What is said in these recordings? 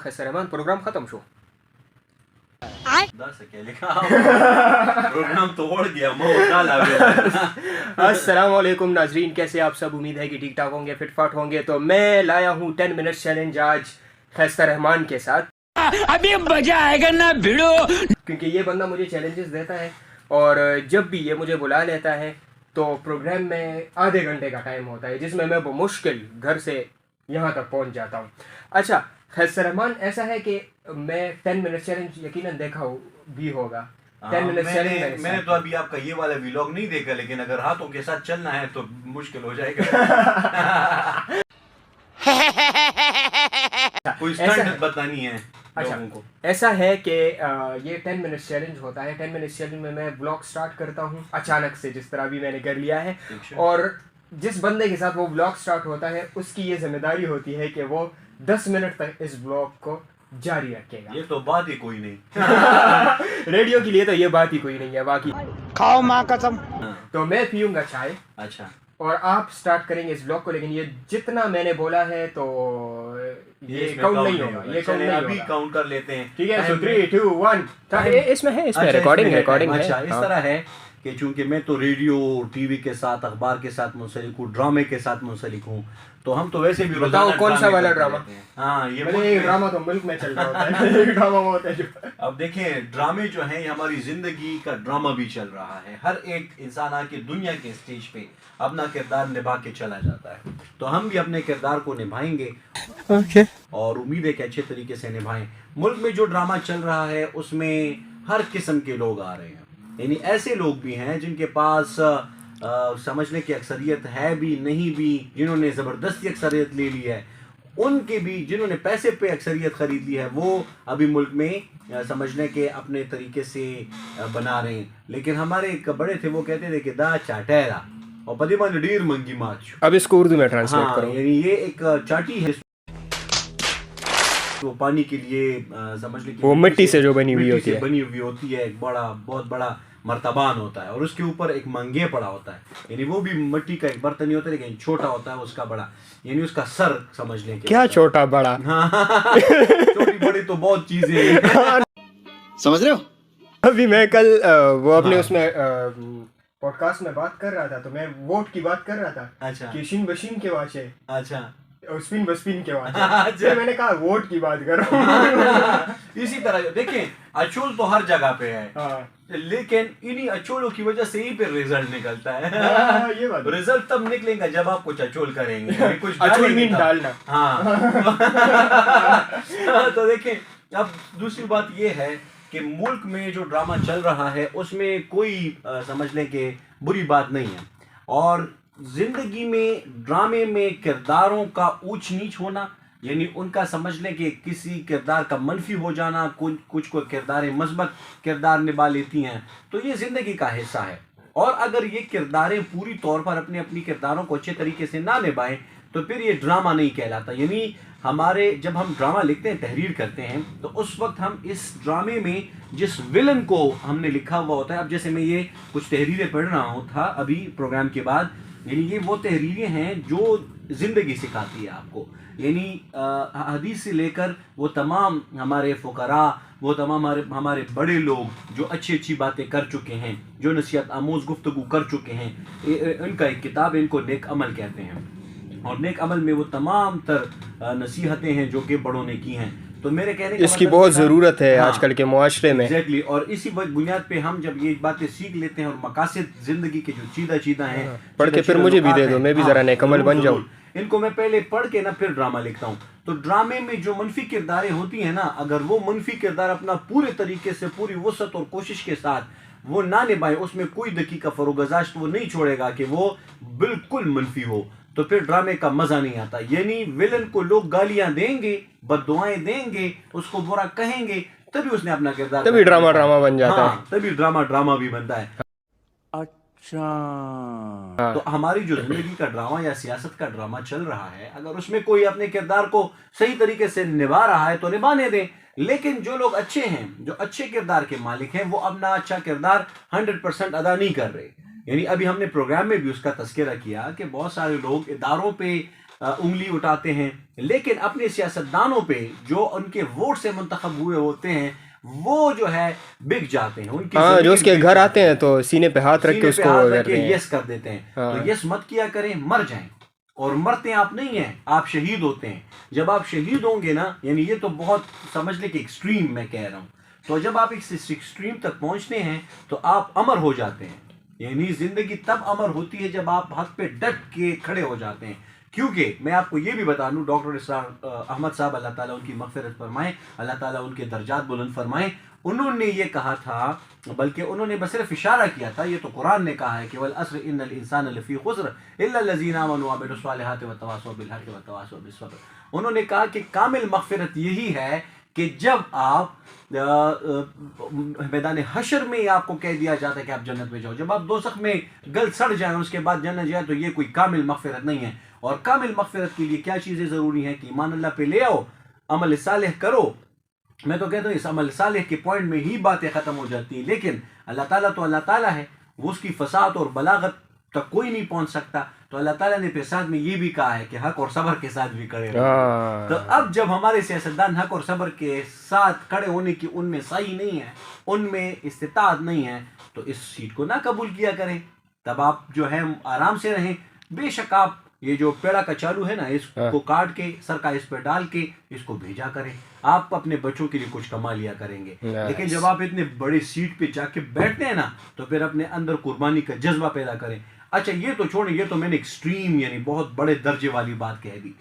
Khaisar Rahman programme खत्म show programme तोड़ दिया अस्सलाम वालेकुम नाजरीन, कैसे आप सब? उम्मीद है कि ठीक ठाक होंगे, फिटफाट होंगे। तो मैं लाया हूँ 10 मिनट चैलेंज आज खैसर रहमान के साथ। अभी मजा आएगा ना भिड़ो, क्योंकि ये बंदा मुझे चैलेंजेस देता है और जब भी ये मुझे बुला लेता है तो प्रोग्राम में आधे घंटे का टाइम होता है जिसमें मैं मुश्किल घर से यहाँ तक पहुँच जाता हूँ। अच्छा खैसर रहमान, ऐसा है कि मैं 10 मिनट चैलेंज यकीनन देखा भी होगा। 10 मिनट चैलेंज मैंने तो अभी आपका ये वाला व्लॉग नहीं देखा, लेकिन अगर हाथों के साथ चलना है तो मुश्किल हो जाएगा। कोई स्टंट बतानी है लोगों को। ऐसा है कि ये 10 मिनट चैलेंज होता है। 10 मिनट चैलेंज में मैं ब्लॉग स्टार्ट करता हूँ अचानक से, जिस तरह भी मैंने कर लिया है, और जिस बंदे के साथ वो ब्लॉग स्टार्ट होता है उसकी ये जिम्मेदारी होती है कि वो 10 मिनट तक इस ब्लॉग को जारी रखेगा। ये तो बात ही कोई नहीं। रेडियो के लिए तो ये बात ही कोई नहीं है। बाकी खाओ माँ कसम। तो मैं पीऊंगा चाय, अच्छा, और आप स्टार्ट करेंगे इस ब्लॉग को, लेकिन ये जितना मैंने बोला है तो ये काउंट नहीं होगा। ये काउंट नहीं अभी होगा। काउंट कर लेते हैं, ठीक है। 3 2 1 इसमें है, इसमें रिकॉर्डिंग है। अच्छा, इस तरह है कि चूंकि मैं तो रेडियो टीवी के साथ, अखबार के साथ मुंसलिक हूँ, ड्रामे के साथ मुंसलिक हूँ, तो हम तो वैसे भी बताओ कौन सा वाला ड्रामा? हाँ, ये ड्रामा तो मुल्क में चल रहा होता है। एक ड्रामा होता है जो अब देखें, ड्रामे जो हैं, हमारी जिंदगी का ड्रामा भी चल रहा है। हर एक इंसान आके दुनिया के स्टेज पे अपना किरदार निभा के चला जाता है, तो हम भी अपने किरदार को निभाएंगे। और उम्मीद है कि अच्छे तरीके से निभाएं। मुल्क में जो ड्रामा चल रहा है उसमें हर किस्म के लोग आ रहे हैं, यानी ऐसे लोग भी हैं जिनके पास समझने की अक्सरियत है भी, नहीं भी, जिन्होंने ज़बरदस्ती अक्सरियत ले ली है, उनके भी जिन्होंने पैसे पे अक्सरियत खरीद ली है, वो अभी मुल्क में समझने के अपने तरीके से बना रहे हैं। लेकिन हमारे एक बड़े थे, वो कहते थे कि दा चाटेरा और पदिमा नडीर मंगी माच। अब इसको उर्दू में ट्रांसलेट करो। यानी ये एक चाटी है, वो पानी के लिए समझ लीजिए वो मिट्टी से जो बनी हुई होती है। एक बहुत बड़ा मर्तबान होता है और उसके ऊपर एक मंगे पड़ा होता है, यानी वो भी मिट्टी का एक बर्तन ही होता है, लेकिन छोटा होता है उसका बड़ा, यानी उसका सर समझ लें। क्या छोटा बड़ा? हाँ, छोटी बड़ी तो बहुत चीजें हैं। समझ रहे हो? अभी मैं कल वो अपने उसमें पॉडकास्ट में बात कर रहा था, तो मैं वोट की बात कर रहा था। अच्छा, कि शिन बशिन के वाचे, अच्छा, स्पिन बस्पिन के वाचे। फिर मैंने कहा वोट की बात कर रहा हूँ। इसी तरह देखें, अचूल तो हर जगह पे है। हाँ। लेकिन इन्हीं अचोलों की वजह से ही फिर रिजल्ट निकलता है। ये बात। रिजल्ट तब निकलेगा जब आप कुछ अचोल करेंगे, कुछ अचोल मीन डालना। हाँ। तो देखें, अब दूसरी बात ये है कि मुल्क में जो ड्रामा चल रहा है उसमें कोई समझ लें कि बुरी बात नहीं है, और जिंदगी में ड्रामे में किरदारों का ऊंच नीच होना, यानी उनका समझ लें कि किसी किरदार का मनफी हो जाना, कुछ को किरदारें मस्बत किरदार निभा लेती हैं, तो ये ज़िंदगी का हिस्सा है। और अगर ये किरदारें पूरी तौर पर अपनी किरदारों को अच्छे तरीके से ना निभाएं तो फिर ये ड्रामा नहीं कहलाता। यानी हमारे जब हम ड्रामा लिखते हैं, तहरीर करते हैं, तो उस वक्त हम इस ड्रामे में जिस विलन को हमने लिखा हुआ होता है, अब जैसे मैं ये कुछ तहरीरें पढ़ रहा हूँ था अभी प्रोग्राम के बाद, यानी ये वो तहरीरें हैं जो ज़िंदगी सिखाती है आपको, यानी हदीस से लेकर वो तमाम हमारे फ़ुक़रा, वो तमाम हमारे बड़े लोग जो अच्छी अच्छी बातें कर चुके हैं, जो नसीहत आमोज़ गुफ्तगू कर चुके हैं, इनका एक किताब, इनको नेक अमल कहते हैं। और नेक अमल में वो तमाम तर नसीहतें हैं जो कि बड़ों ने की हैं। तो मेरे कहने का इसकी मतलब बहुत ज़रूरत है हाँ, आजकल के मुआशरे में। एग्जैक्टली। और इसी बुनियाद पे हम जब ये बातें सीख लेते हैं और मकासद जिंदगी के जो चीदा हैं, पढ़ के फिर मुझे भी दे दो, मैं भी ज़रा नेक अमल बन जाऊँ। इनको मैं पहले पढ़ के ना फिर ड्रामा लिखता हूँ। तो ड्रामे में जो मनफी किरदारें होती हैं ना, अगर वो मनफी किरदार अपना पूरे तरीके से, पूरी वसत और कोशिश के साथ वो ना निभाए, उसमें कोई दकीका फरोगजाश्त वो नहीं छोड़ेगा कि वो बिल्कुल मनफी हो, तो फिर ड्रामे का मजा नहीं आता। यानी विलन को लोग गालियां देंगे, बद्दुआएं देंगे, उसको बुरा कहेंगे, तभी उसने अपना किरदार, तभी ड्रामा बन जाता है। तभी ड्रामा भी बनता है। अच्छा, तो हमारी जो जिंदगी का ड्रामा या सियासत का ड्रामा चल रहा है, अगर उसमें कोई अपने किरदार को सही तरीके से निभा रहा है तो निभाने दें। लेकिन जो लोग अच्छे हैं, जो अच्छे किरदार के मालिक हैं, वो अपना अच्छा किरदार 100% अदा नहीं कर रहे। यानी अभी हमने प्रोग्राम में भी उसका तस्करा किया कि बहुत सारे लोग इदारों पे उंगली उठाते हैं, लेकिन अपने सियासतदानों पे जो उनके वोट से मुंतखब हुए होते हैं वो जो है बिक जाते हैं, उनकी हाँ, ज़मीन जो उसके बिक घर जाती आते है। हैं तो सीने पे हाथ रख के सीने पे उसको हाथ रख करते के हैं। यस कर देते हैं। हाँ। तो यस मत किया करें, मर जाएं। और मरते आप नहीं हैं, आप शहीद होते हैं। जब आप शहीद होंगे ना, यानी ये तो बहुत समझ ले कि एक्सट्रीम मैं कह रहा हूँ, तो जब आप इस एक्सट्रीम तक पहुंचते हैं तो आप अमर हो जाते हैं। यानी जिंदगी तब अमर होती है जब आप हक पे डट के खड़े हो जाते हैं। क्योंकि मैं आपको ये भी बता दूं, डॉक्टर इसरार अहमद साहब, अल्लाह ताला उनकी मग़फ़िरत फरमाए, अल्लाह ताला उनके दर्जात बुलंद फरमाए, उन्होंने ये कहा था, बल्कि उन्होंने बस सिर्फ इशारा किया था, ये तो कुरान ने कहा है कि वल अस्र इन्नल इंसान लफ़ी खुस्र इल्ला लज़ीना आमनू व अमिलुस सालिहाति व तवासौ बिल हक़्क़ि व तवासौ बिस सब्र। उन्होंने कहा कि कामिल मग़फ़िरत यही है कि जब आप मैदान हशर में आपको कह दिया जाता है कि आप जन्नत में जाओ, जब आप दोज़ख में गल सड़ जाएं उसके बाद जन्नत जाए, तो ये कोई कामिल मग़फ़िरत नहीं है। और कामिल मग़फ़िरत के लिए क्या चीज़ें ज़रूरी हैं कि ईमान अल्लाह पे ले आओ, अमल सालेह करो। मैं तो कहता हूँ इस अमल सालेह के पॉइंट में ही बातें ख़त्म हो जाती हैं। लेकिन अल्लाह ताला तो अल्लाह ताला है, वो उसकी फसाद और बलागत तक कोई नहीं पहुंच सकता। तो अल्लाह ताला ने फिर साथ में ये भी कहा है कि हक और सब्र के साथ भी खड़े रहो। हाँ। तो अब जब हमारे सियासतदान हक और सब्र के साथ खड़े होने की उनमें सही नहीं है, उनमें इस्तिताअत नहीं है, तो इस सीट को ना कबूल किया करें। तब आप जो है आराम से रहें। बेशक आप ये जो पेड़ा का चालू है ना, इसको काट के सरका इस पर डाल के इसको भेजा करें, आप अपने बच्चों के लिए कुछ कमा लिया करेंगे। लेकिन जब आप इतने बड़े सीट पे जाके बैठते हैं ना, तो फिर अपने अंदर कुर्बानी का जज्बा पैदा करें। अच्छा ये तो छोड़ें, ये तो मैंने एक्सट्रीम यानी बहुत बड़े दर्जे वाली बात कह दी।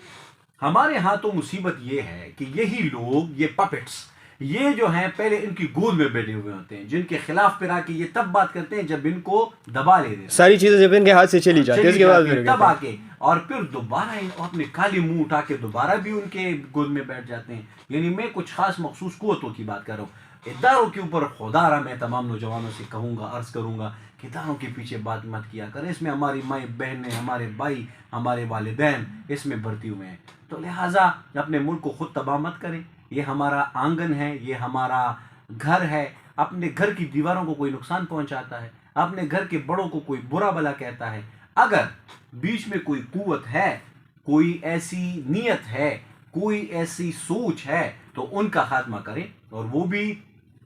हमारे यहाँ तो मुसीबत ये है कि यही लोग, ये पपेट्स, ये जो हैं पहले इनकी गोद में बैठे हुए होते हैं, जिनके खिलाफ फिर आके ये तब बात करते हैं जब इनको दबा ले देते हैं। सारी चीजें जब इनके हाथ से चली जाती है उसके बाद फिर तब आके और फिर दोबारा अपने काले मुंह उठा के दोबारा भी उनके गोद में बैठ जाते हैं। यानी मैं कुछ खास मखसूस कुव्वतों की बात कर रहा हूँ। इदारों के ऊपर खुदारा मैं तमाम नौजवानों से कहूँगा, अर्ज करूँगा कि इदारों के पीछे बात मत किया करें। इसमें हमारी माएँ बहनें, हमारे भाई, हमारे वालिदैन इसमें भर्ती हुए हैं। तो लिहाजा अपने मुल्क को खुद तबाह मत करें। ये हमारा आंगन है, ये हमारा घर है। अपने घर की दीवारों को कोई नुकसान पहुंचाता है, अपने घर के बड़ों को कोई बुरा भला कहता है, अगर बीच में कोई कुव्वत है, कोई ऐसी नीयत है, कोई ऐसी सोच है, तो उनका खात्मा करें। और वो भी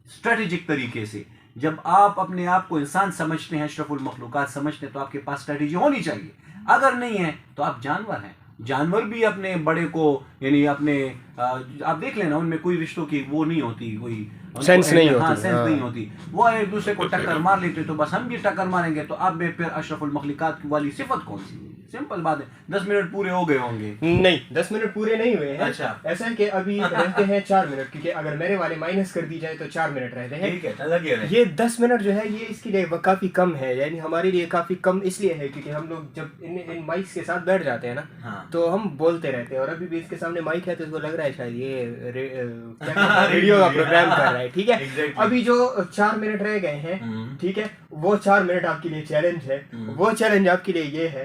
स्ट्रेटेजिक तरीके से। जब आप अपने आप को इंसान समझते हैं, अशरफुल मखलूकात समझते हैं, तो आपके पास स्ट्रेटेजी होनी चाहिए। अगर नहीं है तो आप जानवर हैं। जानवर भी अपने बड़े को, यानी अपने आप देख लेना, उनमें कोई रिश्तों की वो नहीं होती, कोई सेंस नहीं होती। हाँ, सेंस नहीं होती। वो एक दूसरे को टक्कर मार लेते, तो बस हम भी टक्कर मारेंगे। तो अब में फिर अशरफुल मखलूकात वाली सिफत कौन सी? सिंपल बात है। 10 मिनट पूरे हो गए होंगे। नहीं, 10 मिनट पूरे नहीं हुए हैं। अच्छा, ऐसा है कि अभी रहते हैं 4 मिनट, क्योंकि अगर मेरे वाले माइनस कर दी जाए तो 4 मिनट रहते हैं। ठीक है, लगे रहे। ये 10 मिनट जो है ये इसके लिए काफी कम है, यानी हमारे लिए काफी कम इसलिए है क्योंकि हम लोग जब इन माइक्स के साथ बैठ जाते हैं ना, हाँ। तो हम बोलते रहते हैं। और अभी भी इसके सामने माइक है तो इसको लग रहा है शायद ये रेडियो का प्रोग्राम कर रहा है। ठीक है, Exactly. अभी जो 4 मिनट रह गए हैं, ठीक है, वो 4 मिनट आपके लिए चैलेंज है। वो चैलेंज आपके लिए ये है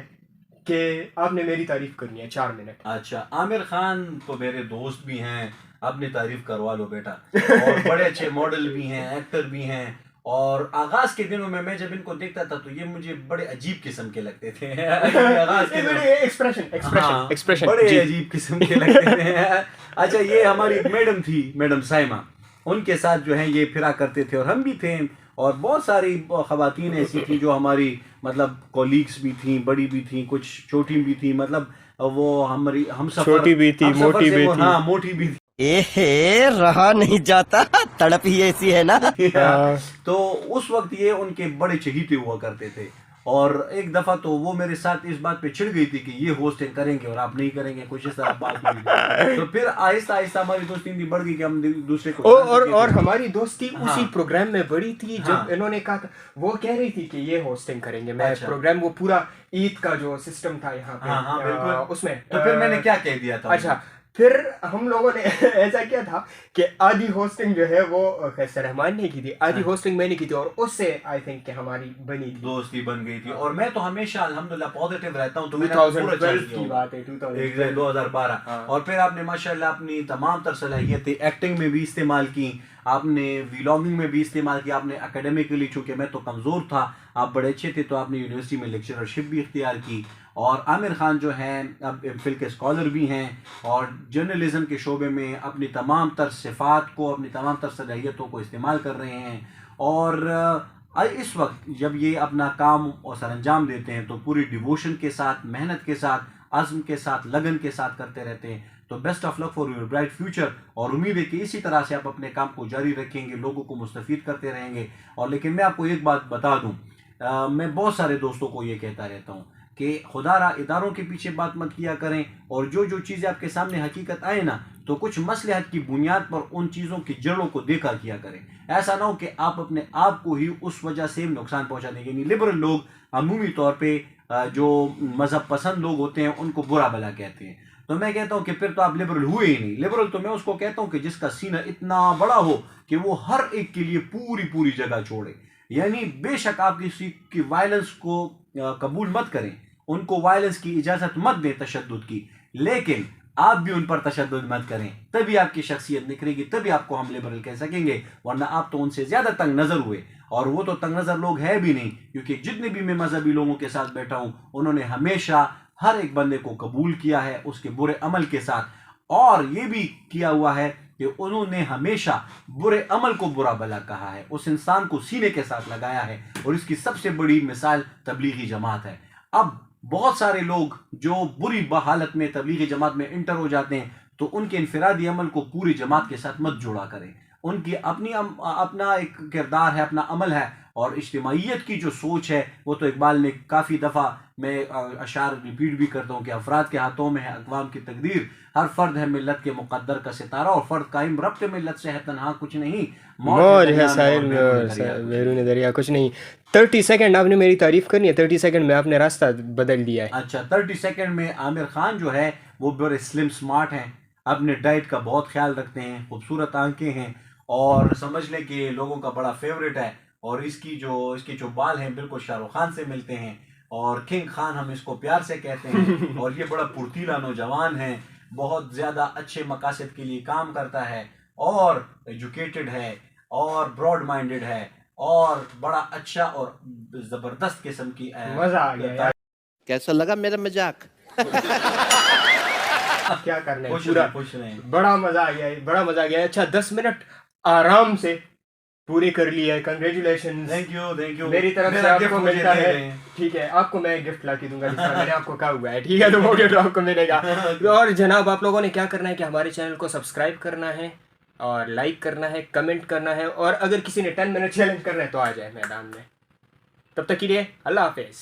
कि आपने मेरी तारीफ करनी है 4 मिनट। अच्छा, आमिर खान तो मेरे दोस्त भी हैं, अपनी तारीफ करवा लो बेटा। और बड़े अच्छे मॉडल भी हैं, एक्टर भी हैं। और आगाज के दिनों में मैं जब इनको देखता था तो ये मुझे बड़े अजीब किस्म के लगते थे। आगाज के दिनों एक्सप्रेशन बड़े अजीब किस्म के लगते थे। अच्छा, ये हमारी मैडम थी, मैडम साइमा, उनके साथ जो है ये फिरा करते थे और हम भी थे। और बहुत सारी ख़वातीन ऐसी थी जो हमारी मतलब कॉलीग्स भी थी, बड़ी भी थी, कुछ छोटी भी थी। मतलब वो हमारी हम छोटी भी थी, मोटी भी थी। हाँ, मोटी भी थी। एहे रहा नहीं जाता, तड़प ही ऐसी है ना। तो उस वक्त ये उनके बड़े चहीते हुआ करते थे। और एक दफा तो वो मेरे साथ इस बात पे चिढ़ गई थी कि ये होस्टिंग करेंगे और आप नहीं करेंगे, कुछ इस तरह बात हुई। तो फिर आहिस्ता आहिस्ता हमारी दोस्ती इतनी बढ़ गई कि हम दूसरे को और हमारी दोस्ती उसी प्रोग्राम में बढ़ी थी जब इन्होंने कहा था, वो कह रही थी कि ये होस्टिंग करेंगे। मैं प्रोग्राम वो पूरा ईद का जो सिस्टम था यहाँ पे, उसमें तो फिर मैंने क्या कह दिया था? अच्छा, फिर हम लोगों ने ऐसा किया था कि आधी होस्टिंग जो है वो खैसर रहमान ने की थी, आधी होस्टिंग मैंने की थी, और उससे आई थिंक कि हमारी बनी थी, दोस्ती बन गई थी। और मैं तो हमेशा अल्हम्दुलिल्लाह पॉजिटिव रहता हूँ। तो 2012 की बात है, 2012। और फिर आपने माशाल्लाह अपनी तमाम तर सलाहियतें एक्टिंग में भी इस्तेमाल की, आपने व्लॉगिंग में भी इस्तेमाल किया, आपने एकेडमिकली, चूँकि मैं तो कमज़ोर था, आप बड़े अच्छे थे, तो आपने यूनिवर्सिटी में लेक्चरशिप भी इख्तियार की। और आमिर खान जो हैं अब फिल के स्कॉलर भी हैं और जर्नलिज्म के शोबे में अपनी तमाम तर सिफ़ात को, अपनी तमाम तर सलाहियतों को इस्तेमाल कर रहे हैं। और इस वक्त जब ये अपना काम और सरअंजाम देते हैं तो पूरी डिवोशन के साथ, मेहनत के साथ, अज़्म के साथ, लगन के साथ करते रहते हैं। तो best of luck for your bright future, और उम्मीद है कि इसी तरह से आप अपने काम को जारी रखेंगे, लोगों को मुस्तफ़ीद करते रहेंगे। और लेकिन मैं आपको एक बात बता दूं, मैं बहुत सारे दोस्तों को ये कहता रहता हूँ कि खुदारा इदारों के पीछे बात मत किया करें, और जो जो चीज़ें आपके सामने हकीकत आए ना, तो कुछ मसलहत की बुनियाद पर उन चीज़ों की जड़ों को देखा किया करें। ऐसा ना हो कि आप अपने आप को ही उस वजह से नुकसान पहुंचा देंगे। यानी लिबरल लोग अमूमी तौर पे जो मज़हब पसंद लोग होते हैं उनको बुरा भला कहते हैं। तो मैं कहता हूँ कि फिर तो आप लिबरल हुए ही नहीं। लिबरल तो मैं उसको कहता हूँ कि जिसका सीना इतना बड़ा हो कि वो हर एक के लिए पूरी पूरी जगह छोड़े। यानी बेशक आप किसी की वायलेंस को कबूल मत करें, उनको वायलेंस की इजाज़त मत दें, तशद्दुद की, लेकिन आप भी उन पर तशद्दुद मत करें। तभी आपकी शख्सियत निखरेगी, तभी आपको हम लिबरल कह सकेंगे। वरना आप तो उनसे ज़्यादा तंग नज़र हुए, और वो तो तंग नज़र लोग है भी नहीं, क्योंकि जितने भी मैं मजहबी लोगों के साथ बैठा हूँ उन्होंने हमेशा हर एक बंदे को कबूल किया है उसके बुरे अमल के साथ, और ये भी किया हुआ है कि उन्होंने हमेशा बुरे अमल को बुरा भला कहा है, उस इंसान को सीने के साथ लगाया है। और इसकी सबसे बड़ी मिसाल तबलीगी जमात है। अब बहुत सारे लोग जो बुरी हालत में तबलीगी जमात में इंटर हो जाते हैं, तो उनके इनफरादी अमल को पूरी जमात के साथ मत जोड़ा करें। उनकी अपना एक किरदार है, अपना अमल है, और इज्तिमाइयत की जो सोच है वो तो इकबाल ने काफ़ी दफ़ा, मैं अशार रिपीट भी करता हूँ कि अफराद के हाथों में है अक़वाम की तकदीर, हर फर्द है मिल्लत के मुक़द्दर का सितारा, और फर्द कायम रब्त मिल्लत से है तन्हा कुछ नहीं, मौज है साहिल में बैरून दरिया कुछ नहीं। 30 सेकंड आपने मेरी तारीफ करनी है, 30 सेकंड में आपने रास्ता बदल दिया है। अच्छा, 30 सेकंड में आमिर खान जो है वो बड़े स्लिम स्मार्ट हैं, अपने डाइट का बहुत ख्याल रखते हैं, खूबसूरत आंखें हैं, और समझ लें कि लोगों का बड़ा फेवरेट है। और इसके जो बाल हैं बिल्कुल शाहरुख खान से मिलते हैं, और किंग खान हम इसको प्यार से कहते हैं। और ये बड़ा फुर्तीला नौजवान है, बहुत ज़्यादा अच्छे मकासद के लिए काम करता है, और एजुकेटेड है, और ब्रॉड माइंडेड है, और बड़ा अच्छा और ज़बरदस्त किस्म की मजा आ गया यार। कैसा लगा मेरा मजाक? क्या करना है, पूरा पूरा बड़ा मजा आ गया है, बड़ा मजा आ गया है। अच्छा 10 मिनट आराम से पूरे कर लिया है, कंग्रेचुलेशन। थैंक यू मेरी तरफ से आपको मिलता है, ठीक है, आपको मैं गिफ्ट ला के दूंगा जिसका मैंने आपको कहा हुआ है, ठीक है, तो वो गिफ्ट आपको मिलेगा। और जनाब आप लोगों ने क्या करना है कि हमारे चैनल को सब्सक्राइब करना है, और लाइक करना है, कमेंट करना है, और अगर किसी ने 10 मिनट चैलेंज करना है तो आ जाए मैदान में। तब तक के लिए अल्लाह हाफिज़।